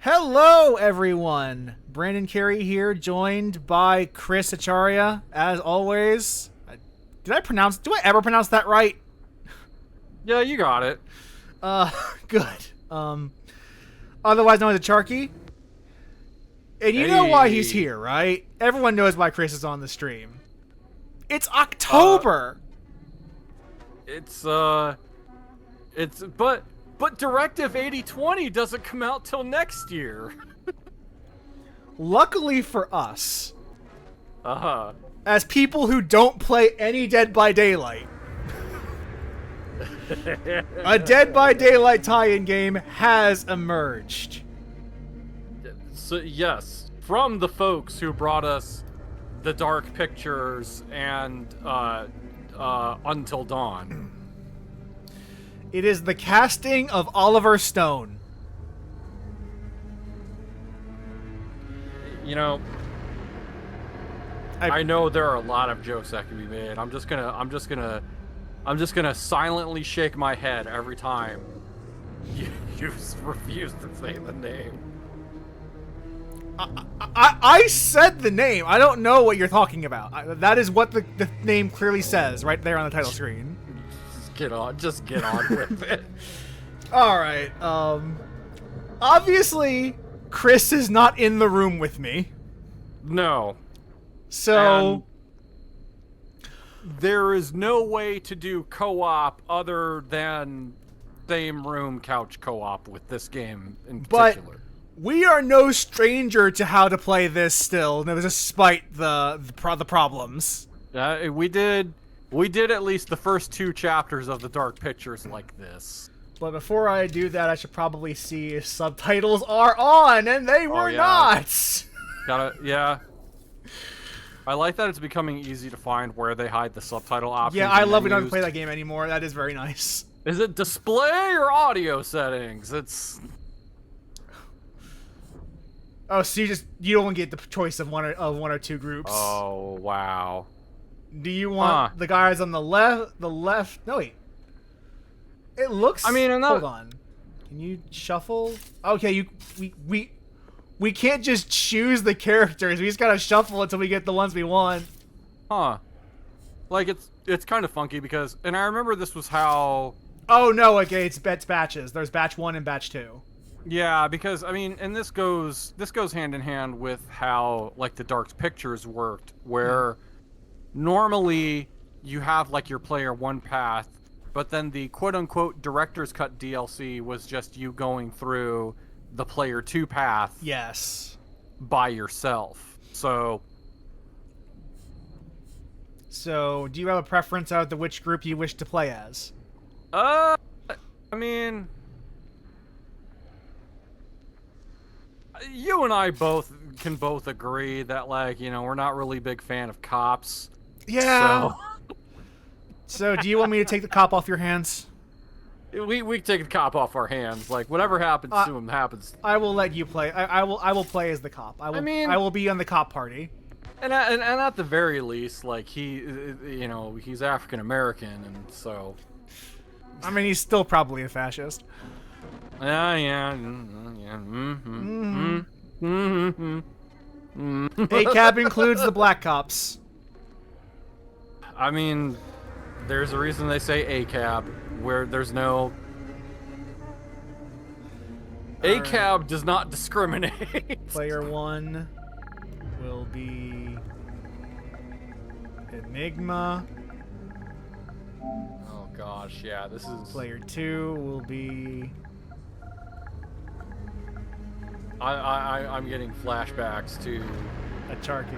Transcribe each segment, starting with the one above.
Hello, everyone. Brandon Carey here, joined by Chris Acharya, as always. Do I ever pronounce that right? Yeah, you got it. Good. Otherwise known as Acharky. And you know why he's here, right? Everyone knows why Chris is on the stream. It's October! But Directive 8020 doesn't come out till next year. Luckily for us, Uh-huh. as people who don't play any Dead by Daylight, a Dead by Daylight tie-in game has emerged. So, yes, from the folks who brought us The Dark Pictures and Until Dawn. It is the casting of Oliver Stone. You know, I know there are a lot of jokes that can be made. I'm just gonna silently shake my head every time you refuse to say the name. I said the name. I don't know what you're talking about. That is what the name clearly says right there on the title screen. Just get on with it. All right. Obviously, Chris is not in the room with me. No. So there is no way to do co-op other than same room couch co-op with this game in particular. But we are no stranger to how to play this still, despite the problems. We did at least the first 2 chapters of The Dark Pictures like this. But before I do that, I should probably see if subtitles are on, and they were not. Yeah. I like that it's becoming easy to find where they hide the subtitle options. Yeah, I love we don't have to play that game anymore. That is very nice. Is it display or audio settings? It's... Oh, so you only get the choice of one or two groups. Oh, wow. Do you want the guys on the left? No, wait. It looks. I mean, hold on. Can you shuffle? Okay, we can't just choose the characters. We just gotta shuffle until we get the ones we want. Huh. Like it's kind of funky because, and I remember this was how. Oh no! Okay, it's batches. There's batch 1 and batch 2. Yeah, because I mean, and this goes hand in hand with how like the Dark Pictures worked, where normally you have like your player 1 path, but then the quote-unquote director's cut DLC was just you going through the player 2 path. Yes. By yourself. So do you have a preference out of which group you wish to play as? I mean, you and I can both agree that, like, you know, we're not really a big fan of cops. Yeah. So do you want me to take the cop off your hands? We can take the cop off our hands. Like, whatever happens to him happens. I will let you play. I will play as the cop. I will be on the cop party. And at the very least, like, he's African American, and so. I mean, he's still probably a fascist. Yeah. ACAB includes the black cops. I mean, there's a reason they say ACAB, where there's no... ACAB does not discriminate. Player 1 will be Enigma. Oh gosh, yeah, this is... Player 2 will be... I'm getting flashbacks to... Acharky.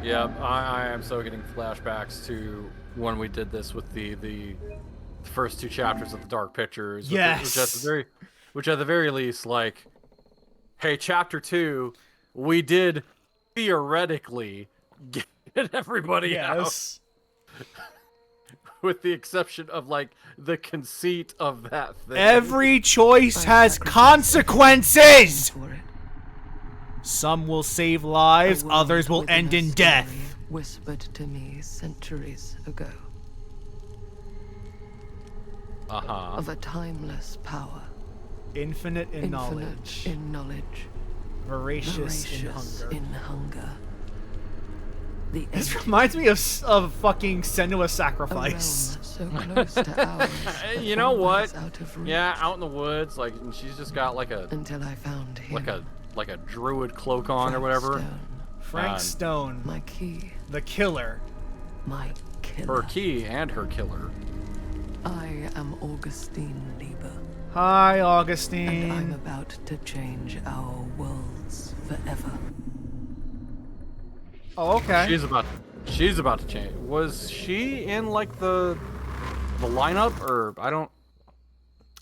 Yep, I am so getting flashbacks to when we did this with the first 2 chapters of The Dark Pictures. Yes. Which at the very least, like, hey, chapter 2, we did theoretically get everybody out. With the exception of, like, the conceit of that thing. Every choice has consequences! Some will save lives, others will end in death. Whispered to me centuries ago. Of a timeless power Infinite in knowledge. in knowledge, Voracious in voracious hunger. in hunger. The This empty, reminds me of fucking Senua's a realm Sacrifice. so close to ours. You know always what? Out of reach, Yeah, out in the woods, like, and she's just got like a until I found him. like a druid cloak on or whatever. Stone, Frank Stone, my key, the killer. my killer. Her key and her killer. I am Augustine Lieber, Hi, and I'm Augustine. about to change our worlds forever. Oh, okay. She's about to change. Was she in like the lineup, or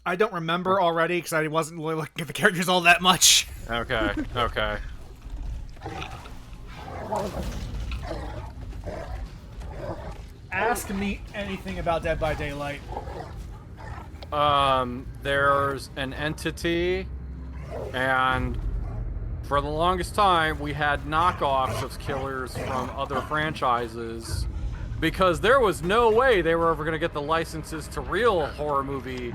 I don't remember already because I wasn't really looking at the characters all that much. Okay, okay. Ask me anything about Dead by Daylight. There's an entity, and for the longest time we had knockoffs of killers from other franchises because there was no way they were ever going to get the licenses to real horror movie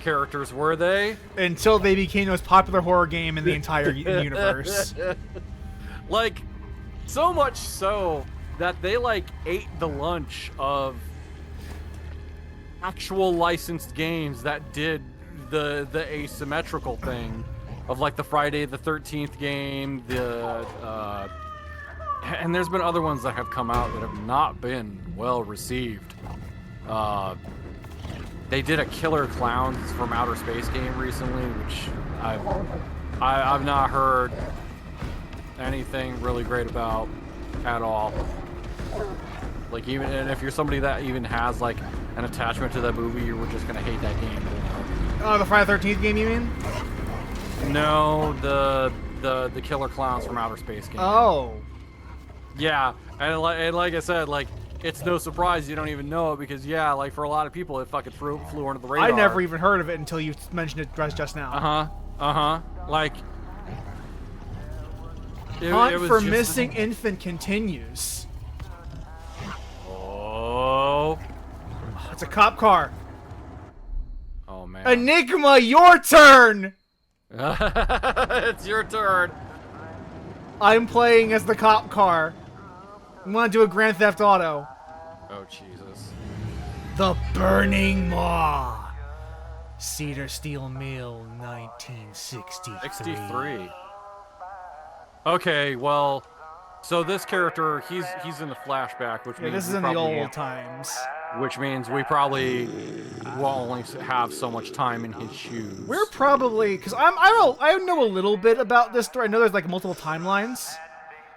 characters, were they? Until they became the most popular horror game in the entire universe. Like, so much so that they like ate the lunch of actual licensed games that did the asymmetrical thing of like the Friday the 13th game, and there's been other ones that have come out that have not been well received. They did a Killer Clowns from Outer Space game recently, which I've not heard anything really great about at all. Like, even and if you're somebody that even has like an attachment to that movie, you were just gonna hate that game. Oh, the Friday the 13th game, you mean? No, the Killer Clowns from Outer Space game. Oh. Yeah, and like I said, like, it's no surprise you don't even know it because, yeah, like, for a lot of people, it fucking flew under the radar. I never even heard of it until you mentioned it just now. Like, Hunt it was for just- Missing Infant continues. Oh. It's a cop car. Oh, man. Enigma, your turn! It's your turn. I'm playing as the cop car. I'm gonna do a Grand Theft Auto. Oh, Jesus. The Burning Maw. Cedar Steel Mill, 1963. 63. Okay, well, so this character, he's in the flashback, which Yeah, means this is we in the probably old won't- times. which means we probably will only have so much time in his shoes. We're probably because I know a little bit about this story. I know there's like multiple timelines,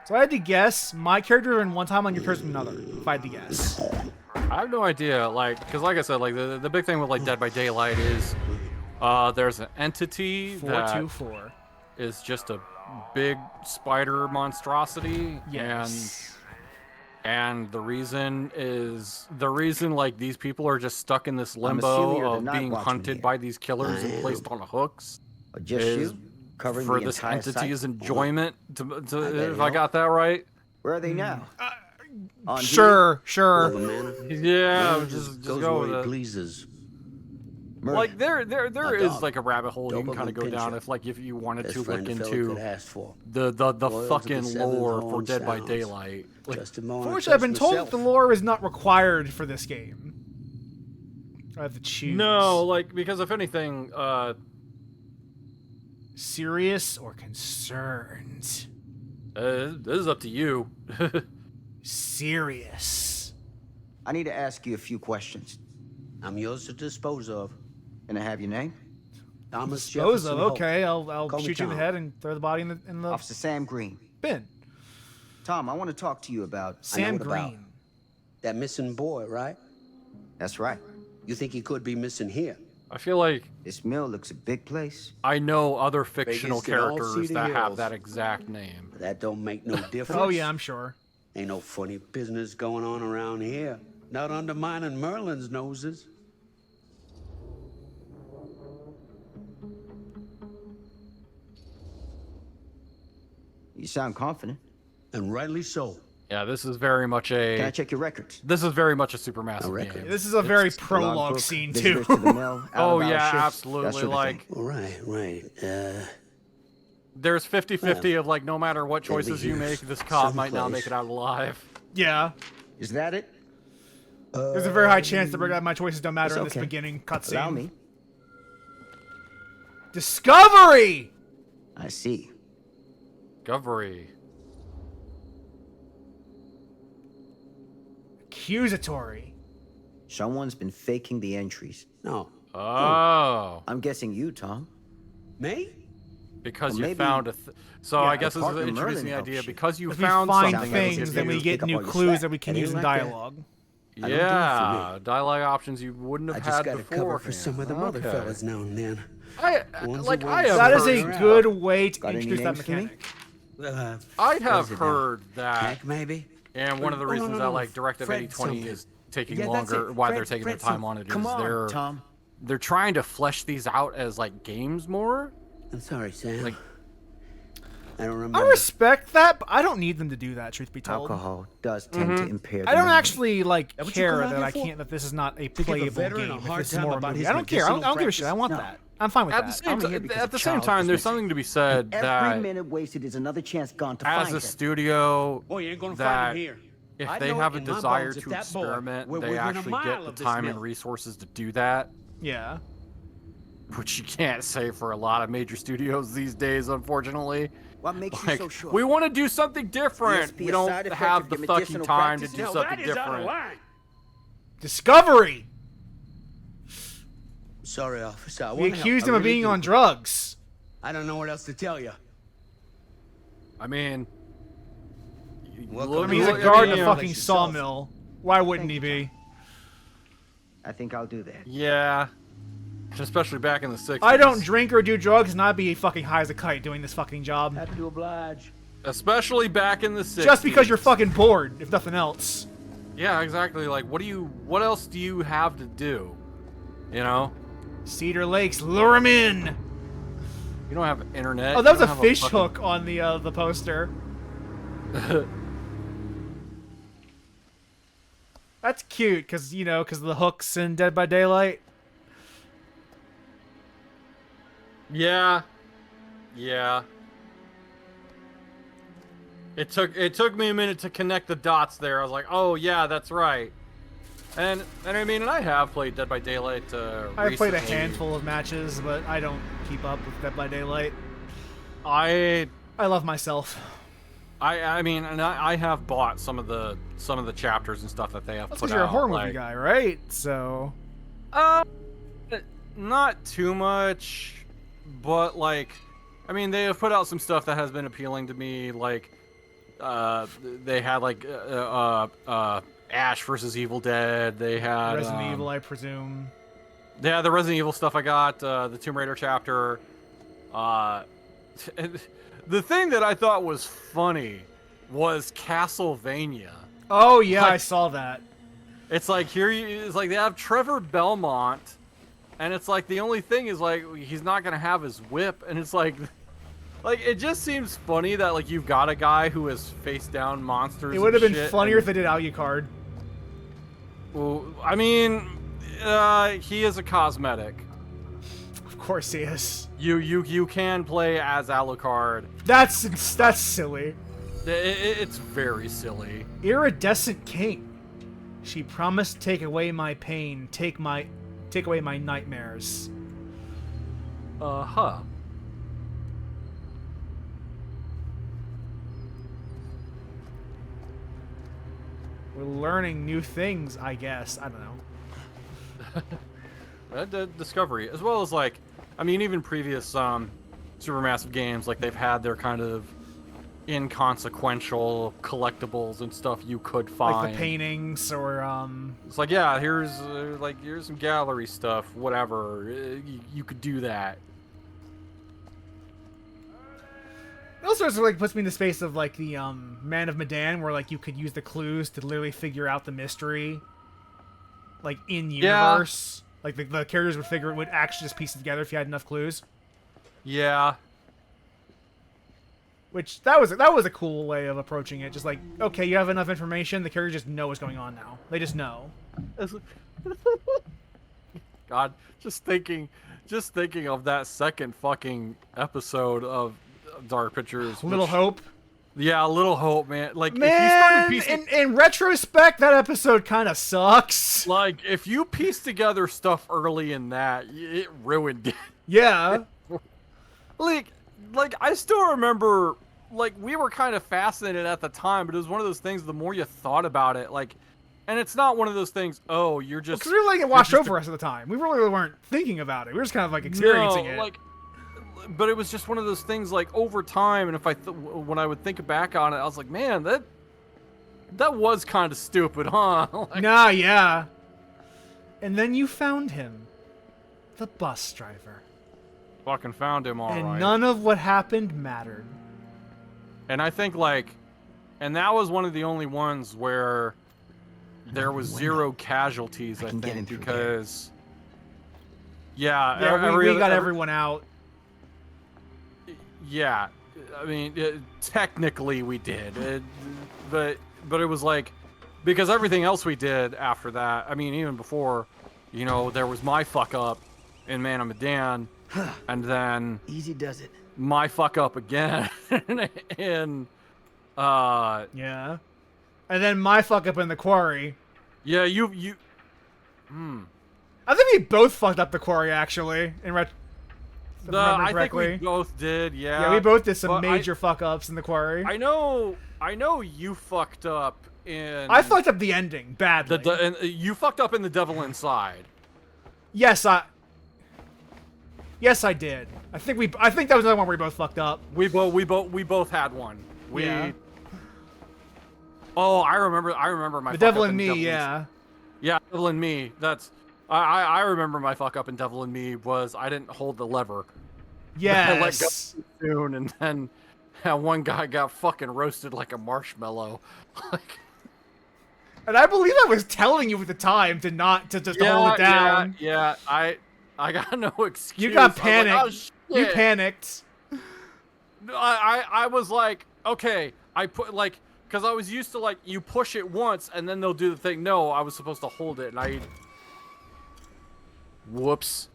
so I had to guess my character in one timeline, your character in another. If I had to guess, I have no idea, like, because like I said, like the big thing with like Dead by Daylight is there's an entity that 424. is just a big spider monstrosity, Yes. and the reason like these people are just stuck in this assuming limbo you're the of night being watchman hunted here. by these killers I and placed on hooks Or just is you? Covering for the this entire entity's site? enjoyment. I bet If I help. got that right. Where are they now? On duty? Sure, sure. Yeah, just goes go where with he it. pleases. Murder. Like there A is dog. like a rabbit hole you can Dope kind of go down pincher. if you wanted Best to friend look a fella into could ask for. the Loyal to the fucking seven lore for horn Dead by sounds. Daylight. Like, Just a moment. Fortunately, I've been told that the lore is not required for this game. I have to choose. no, like, because if anything, Serious or concerned? this is up to you. Serious. I need to ask you a few questions. I'm yours to dispose of. Can I have your name? Thomas Dispose Jefferson of. Hope. Okay, I'll Call me shoot you in the Tom. head and throw the body in the Officer Sam Green. bin. Tom, I want to talk to you about... Sam what about? Green. That missing boy, right? That's right. You think he could be missing here? I feel like This mill looks a big place. I know other fictional Biggest in all characters Cedar that have Hills. that exact name. That don't make no difference. Oh yeah, I'm sure. Ain't no funny business going on around here. Not undermining Merlin's noses. You sound confident. And rightly so. Yeah, this is very much Can I a check your records? this is very much a Supermassive record. game. This is a very prologue Logbook, scene too. visitors to the mill, Oh out-of-hours yeah, shifts, that absolutely. sort of Like thing. Right. there's 50-50 of like no matter what choices you make, this cop might not make it out alive. Yeah. Is that it? There's a very high chance that my choices don't matter It's in this okay. beginning Allow cutscene. me. Discovery! I see. Discovery. Accusatory. Someone's been faking the entries. No. Oh, I'm guessing you, Tom. Me? because Or you maybe- found a. So Yeah, I guess this is partner introducing Merlin the idea helps you. because you If we found find something. things, then we Pick get up new all your clues slack. that we can It use ain't in like that. dialogue. I don't do it for Yeah, me. dialogue options you wouldn't I have just had got to before. cover for some of the other fellas now and then. I Ones like who I won't have That is heard, a Further good way to Got any introduce that names for me? mechanic. I'd What have is it now? heard that, Hank, maybe? and one of the Oh, no, reasons no, that no, like DirectX Fred 8020 something. is taking Yeah, that's longer, it. why Fred- they're taking Fred their time on something. it Come is on, Tom. they're trying to flesh these out as like games more. I'm sorry, Sam. Like- I don't remember. I respect that, but I don't need them to do that, truth be told. Alcohol does tend to impair the I don't memory. actually like That what you care come out that here I for? can't that this is not a give a playable veteran a game. If hard this is time more a about movie. his I don't care. I don't medicinal give a shit. I want No. that. I'm fine with At the that. same I'm here time, because at the the same child time, was there's missing. something to be said Every that minute wasted is another chance gone to as find a him. studio, Oh, you ain't gonna that find him here. if I they know have it a in my desire bones to at that boy. experiment, We're they within a actually mile get the of this time and mill. resources to do that. Yeah. Which you can't say for a lot of major studios these days, unfortunately. What makes you Like, so sure? we want to do something different. ESP We a don't side effect have of the your fucking medicinal time to practices? do Now something that is out of different. line. Discovery. Sorry, officer. I We wanna accused help. him I of really being do. on drugs. I don't know what else to tell you. I mean, Welcome I mean, he's Look, a I guard mean, in a yeah. fucking Place yourself. sawmill. Why wouldn't he Thank you, be? I think I'll do that. yeah, especially back in the 60s. I don't drink or do drugs, and I'd be fucking high as a kite doing this fucking job. Happy to oblige. Especially back in the 60s. Just because you're fucking bored, if nothing else. Yeah, exactly. Like, what else do you have to do? You know? Cedar Lakes, lure him in. You don't have internet. Oh, that you was a don't have fish fucking- hook on the poster. That's cute, because of the hooks in Dead by Daylight. Yeah. Yeah. It took me a minute to connect the dots there. I was like, "Oh yeah, that's right." And I mean, and I have played Dead by Daylight I've played a recently. handful of matches, but I don't keep up with Dead by Daylight. I I love myself. mean, and I have bought some of the chapters and stuff that they have That's put because you're a out, horror movie like- guy, right? So Not too much, but like, I mean, they have put out some stuff that has been appealing to me. Like, they had like Ash versus Evil Dead. They had Resident Evil, I presume. Yeah, the Resident Evil stuff I got. The Tomb Raider chapter. The thing that I thought was funny was Castlevania. Oh yeah, Like- I saw that. It's like it's like they have Trevor Belmont, and it's like the only thing is like he's not gonna have his whip, and it's like it just seems funny that like you've got a guy who has faced down monsters. It would have and been shit, funnier and- if they did Alucard. Well, I mean, he is a cosmetic. Of course he is. You can play as Alucard. That's silly. It's very silly. Iridescent King. She promised to take away my pain, take away my nightmares. Huh. We're learning new things, I guess. I don't know. Discovery, as well as like, I mean, even previous Supermassive games, like they've had their kind of inconsequential collectibles and stuff you could find. Like the paintings or It's like, yeah, here's some gallery stuff, whatever. You could do that. it also sort of like puts me in the space of like the Man of Medan, where like you could use the clues to literally figure out the mystery, like in universe. Like the characters would actually just piece it together if you had enough clues. Yeah. Which that was a cool way of approaching it. Just like, okay, you have enough information, the characters just know what's going on now. They just know. God, just thinking of that second fucking episode of Dark Pictures. Little Hope. Yeah, Little Hope, man. Like, if you Man, started piecing, in retrospect, that episode kind of sucks. like, if you piece together stuff early in that, it ruined it. Yeah. like I still remember, like, we were kind of fascinated at the time, but it was one of those things. The more you thought about it, like, and it's not one of those things. Oh, you're just Because we were letting it wash over us at the time. We really weren't thinking about it. We were just kind of like experiencing it. Like, but it was just one of those things. Like, over time, and if when I would think back on it, I was like, man, that was kind of stupid, huh? Like, Nah, yeah. And then you found him, the bus driver, fucking found him all right. and none of what happened mattered. And I think, like, and that was one of the only ones where there was zero casualties, I think, because... Yeah, we got everyone out. Yeah, I mean, technically we did, but it was like, because everything else we did after that, I mean, even before, you know, there was my fuck up in Man of Medan, and then Easy does it. my fuck up again in Yeah. And then my fuck up in the quarry. yeah, you I think we both fucked up the quarry, actually. I think we both did, yeah. Yeah, we both did some But major fuck ups in the quarry. I know you fucked up in... I fucked up the ending badly. and you fucked up in The Devil Inside. Yes, I did. I think that was another one where we both fucked up. We both had one. Yeah. Oh, I remember my The fuck Devil up in Me, Devil yeah. Yeah, Devil in Me. That's I remember my fuck up in Devil in Me was I didn't hold the lever. I let go Yes. too soon, and then one guy got fucking roasted like a marshmallow. Like, And I believe I was telling you at the time to just hold it down. Yeah, I got no excuse. You got I was like, panicked. oh, shit. You panicked. I was like, okay, I put like, because I was used to like, you push it once and then they'll do the thing. No, I was supposed to hold it, and whoops.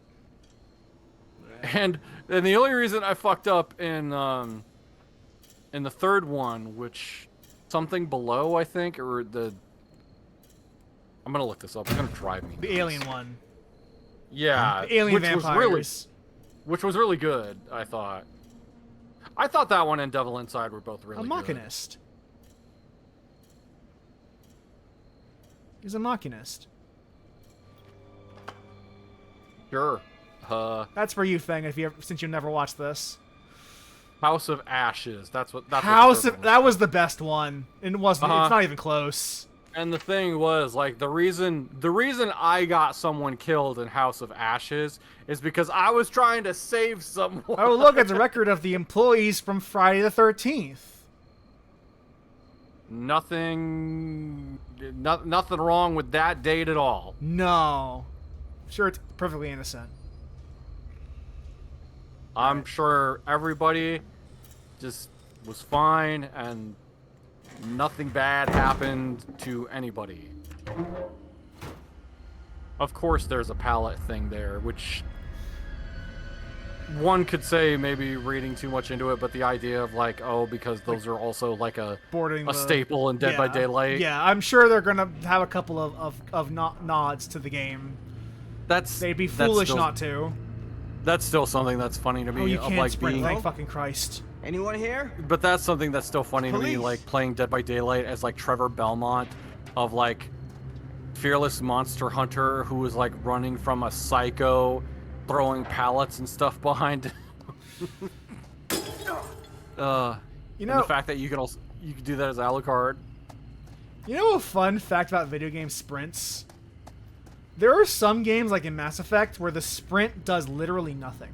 And the only reason I fucked up in the third one, which something below, I think, or I'm gonna look this up. It's gonna drive me. The alien one. Yeah, The alien vampires. which was really good. I thought that one and Devil Inside were both really A good. machinist. He's a machinist. Sure. That's for you, Feng, since you never watched this. House of Ashes. That's what the House third of one that was the best one. And it wasn't Uh-huh. it's not even close. And the thing was, like, the reason I got someone killed in House of Ashes is because I was trying to save someone. Oh, look, it's a record of the employees from Friday the 13th. Nothing wrong with that date at all. No. Sure, it's perfectly innocent. I'm sure everybody just was fine and nothing bad happened to anybody. Of course there's a palette thing there, which one could say maybe reading too much into it, but the idea of like, oh, because those are also like a staple in Dead by Daylight. Yeah, I'm sure they're gonna have a couple of nods to the game. They'd be foolish not to. That's still something that's funny to me. Oh, you of can't like sprint, being, thank fucking Christ. Anyone here? But that's something that's still funny to me, Police. like playing Dead by Daylight as like Trevor Belmont, of like fearless monster hunter who was like running from a psycho, throwing pallets and stuff behind. You and know, the fact that you can do that as Alucard. You know a fun fact about video game sprints? There are some games, like in Mass Effect, where the sprint does literally nothing.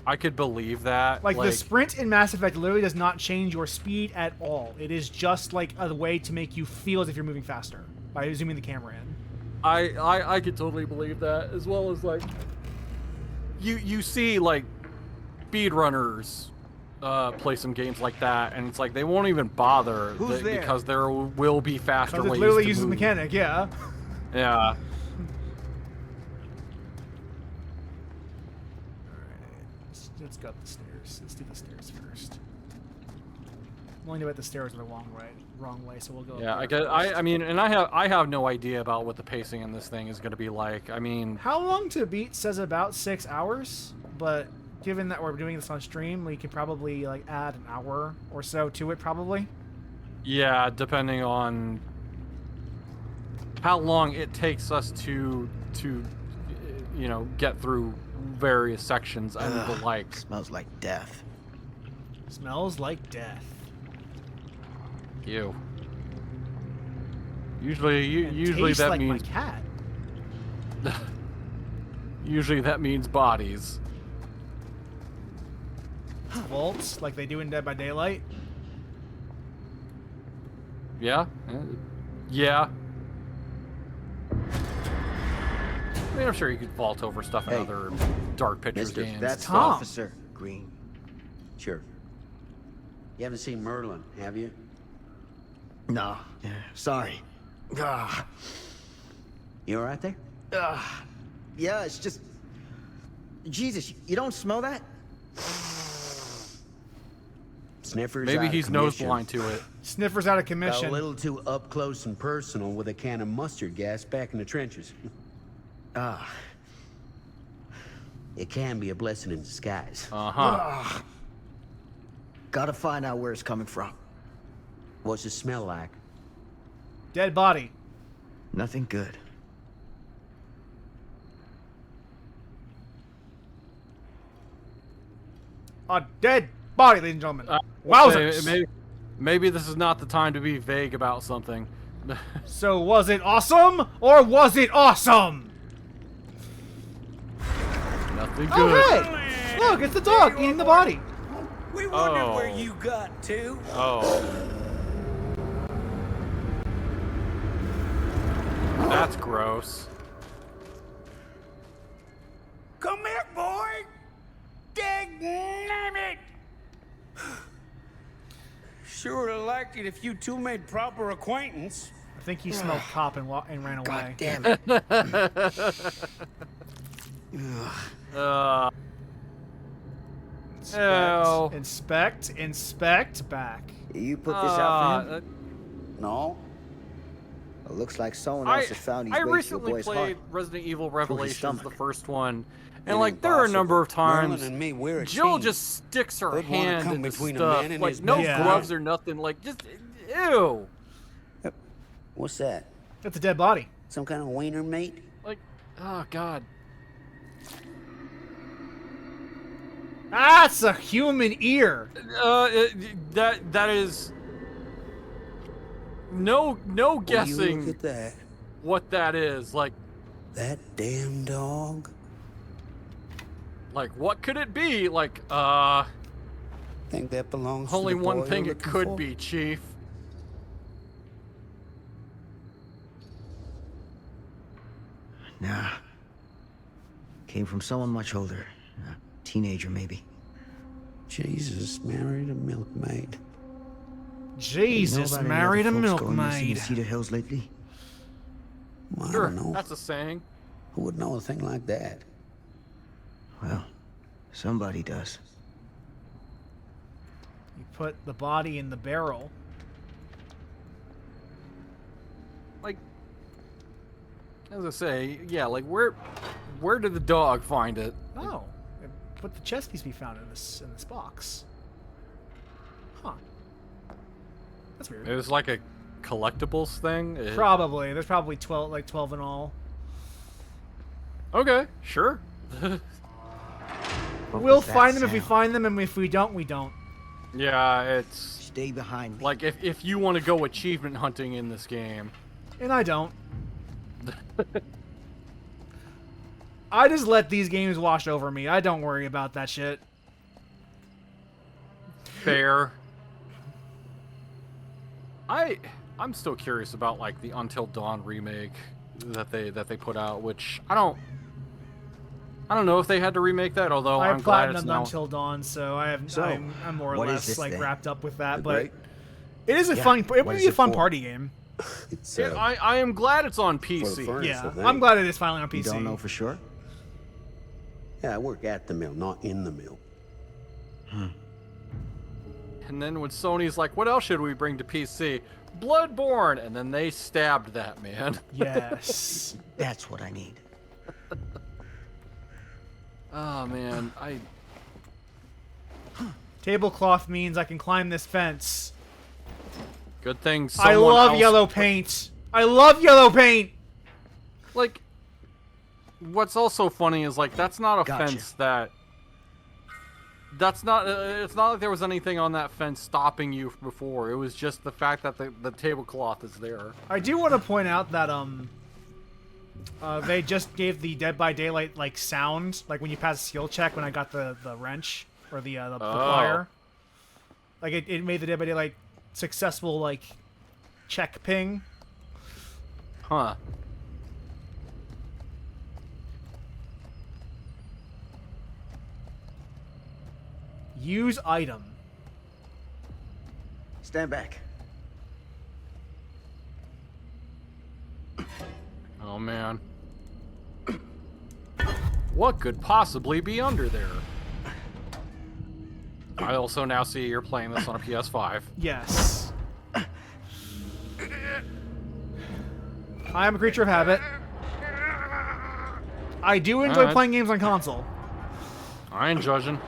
I could believe that. Like the sprint in Mass Effect literally does not change your speed at all. It is just like a way to make you feel as if you're moving faster by zooming the camera in. I could totally believe that, as well as like you see like speedrunners play some games like that, and it's like they won't even bother Who's there? because there will be faster Because ways it literally to uses move. mechanic, yeah. Yeah. Alright, let's go up the stairs. Let's do the stairs first. I'm only about the stairs are the wrong way, so we'll go. Yeah, up I there guess, first. I mean, and I have no idea about what the pacing in this thing is going to be like. I mean, How long to beat says about 6 hours, but given that we're doing this on stream, we could probably like add an hour or so to it, probably. yeah, depending on how long it takes us to you know, get through various sections and the like. Smells like death. Smells like death. Ew. Usually And usually tastes that like means my cat. usually that means bodies. Vaults like they do in Dead by Daylight. Yeah? Yeah. I mean, I'm sure you could vault over stuff in Hey, other Dark Pictures Mister, games. that's Tom. Officer Green. Sure. You haven't seen Merlin, have you? No. Yeah, sorry. Ah. You all right there? Yeah, it's just... Jesus, you don't smell that? Sniffers Maybe out of he's nose commission. blind to it. Sniffer's out of Got commission. a little too up close and personal with a can of mustard gas back in the trenches. Ah. It can be a blessing in disguise. Uh-huh. Gotta find out where it's coming from. What's it smell like? Dead body. Nothing good. A dead body, ladies and gentlemen. Say, Wowzers. maybe this is not the time to be vague about something. So was it awesome or was it awesome? Nothing Oh good. hey! Look, it's the dog eating the body. We wondered where Oh. you got to. Oh. That's gross. Come here, boy. Dang Sure would have liked it if you two made proper acquaintance. I think he smelled cop and ran away. God damn it. Uh, Inspect. Inspect. Back. You put this out for him? No? It looks like someone else has found his I way to your recently boy's played heart. Resident Evil Revelations, the stomach. first one, It and like ain't there are a possible. number of times Merlin and me, we're a Jill team. just sticks her Who'd wanna hand come into between a stuff, man and like his no best gloves friend? or nothing, like just ew. What's that? That's a dead body. Some kind of wiener meat? Like, oh god. That's a human ear. That is no Will you look guessing at that. what that is. Like That damn dog? what could it be? Like Think that belongs only to the one boy thing you're it looking could for? be, Chief. Nah. Came from someone much older. A teenager, maybe. Jesus married a milkmaid. Jesus, Know about any married a other folks going missing in milkmaid. the Cedar Hills lately? Well, I Sure, don't know. that's a saying. Who would know a thing like that? Well, somebody does. You put the body in the barrel. Like, as I say, yeah, like where did the dog find it? Oh, put the chest piece we found in this box. Huh. That's weird. It was like a collectibles thing. Probably. There's probably 12 in all. Okay, sure. What We'll was that find them if we sound? find them, and if we don't, we don't. Yeah, it's Stay behind me. like if you want to go achievement hunting in this game. And I don't. I just let these games wash over me. I don't worry about that shit. Fair. I'm still curious about like the Until Dawn remake that they put out, which I I don't know if they had to remake that, although I I'm glad it's platinumed now. Until Dawn, so So, I'm more or what is less this like thing? wrapped up with that. The But Great? it is a Yeah, fun. It what would is be a it fun for? party game. It's I am glad it's on for the PC. furnace, Yeah, I think. I'm glad it is finally on PC. You don't know for sure? Yeah, I work at the mill, not in the mill. And then when Sony's like, what else should we bring to PC? Bloodborne! And then they stabbed that man. Yes. That's what I need. Oh man, Tablecloth means I can climb this fence. good thing I someone love else- yellow paint. I love yellow paint. Like, what's also funny is like that's not a Gotcha. fence that. That's not. It's not like there was anything on that fence stopping you before. It was just the fact that the tablecloth is there. I do want to point out that they just gave the Dead by Daylight like sound, like when you pass a skill check. When I got the wrench or the plier, like it made the Dead by Daylight successful like check ping. Huh. Use item. Stand back. Oh man. What could possibly be under there? I also now see you're playing this on a PS5. Yes. I am a creature of habit. I do enjoy Alright. playing games on console. I ain't judging.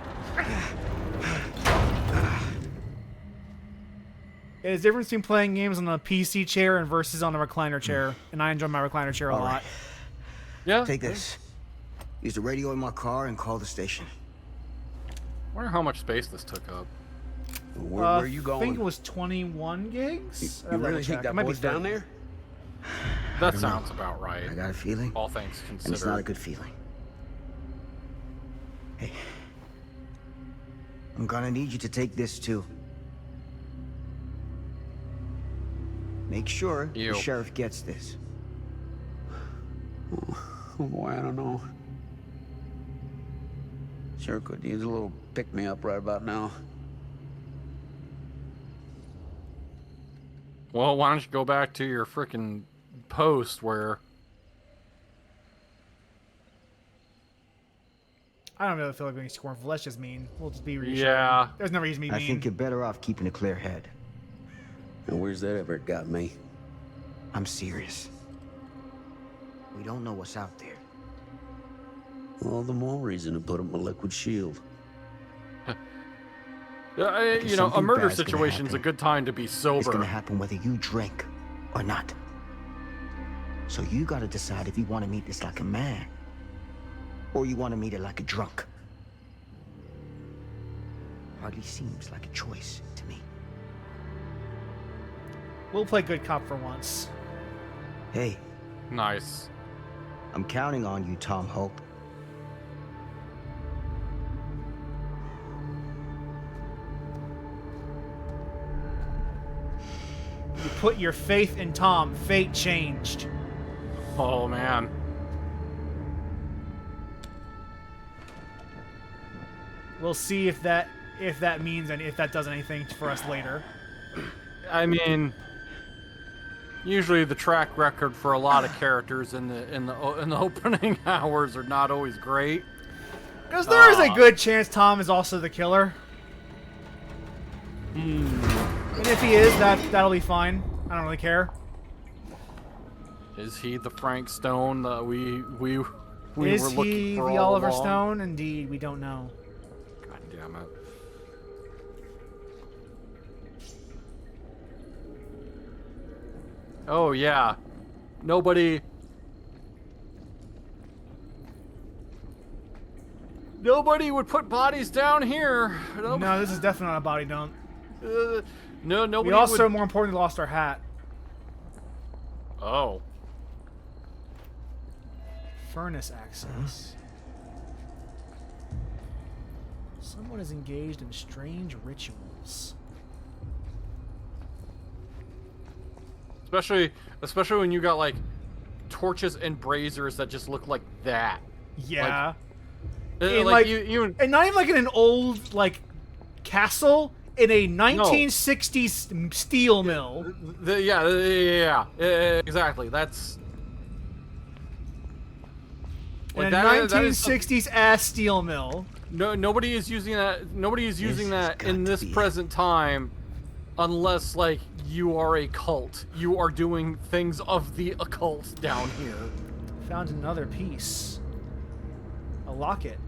It is different between playing games on a PC chair and versus on a recliner chair, and I enjoy my recliner chair a lot. Yeah. Take this. Use the radio in my car and call the station. Wonder how much space this took up. Where are you I going? think it was 21 gigs. You I'd have to really check. think It that might be boy's down 30. there? That don't sounds know. about right. I got a feeling, All things and it's not a considered. good feeling. Hey, I'm gonna need you to take this too. Make sure Ew. the sheriff gets this. Oh boy, I don't know. Sure could use a little pick-me-up right about now. Well, why don't you go back to your frickin' post where I don't really feel like being scornful. That's just mean. We'll just be reassuring. Yeah. There's no reason to be I mean. think you're better off keeping a clear head. And where's that ever got me? I'm serious. We don't know what's out there. All the more reason to put up a liquid shield. you know, a something murder bad's gonna situation's a happen. good time to be It's sober. gonna happen whether you drink or not. So you gotta decide if you want to meet this like a man, or you want to meet it like a drunk. Hardly seems like a choice to me. We'll play good cop for once. Hey, Nice. I'm counting on you, Tom Hope. You put your faith in Tom. Fate changed. Oh man. We'll see if that means and if that does anything for us later. I mean, usually the track record for a lot of characters in the opening hours are not always great. Because there is a good chance Tom is also the killer. And if he is, that'll be fine. I don't really care. Is he the Frank Stone that we Is were looking he for the all Oliver along? Stone? Indeed, we don't know. God damn it. Oh yeah. Nobody would put bodies down here. No, this is definitely not a body dump. Nobody We also, would... more importantly, lost our hat. Oh. Furnace access. Someone is engaged in strange rituals. Especially when you got like torches and braziers that just look like that. Yeah. in like, and not even like in an old like castle, in a 1960s steel mill. Yeah, exactly. That's In a that is 1960s ass steel mill. nobody is using that. Nobody is using This has that got in to this be it. present time, unless like you are a cult. You are doing things of the occult down here. Found another piece. A locket.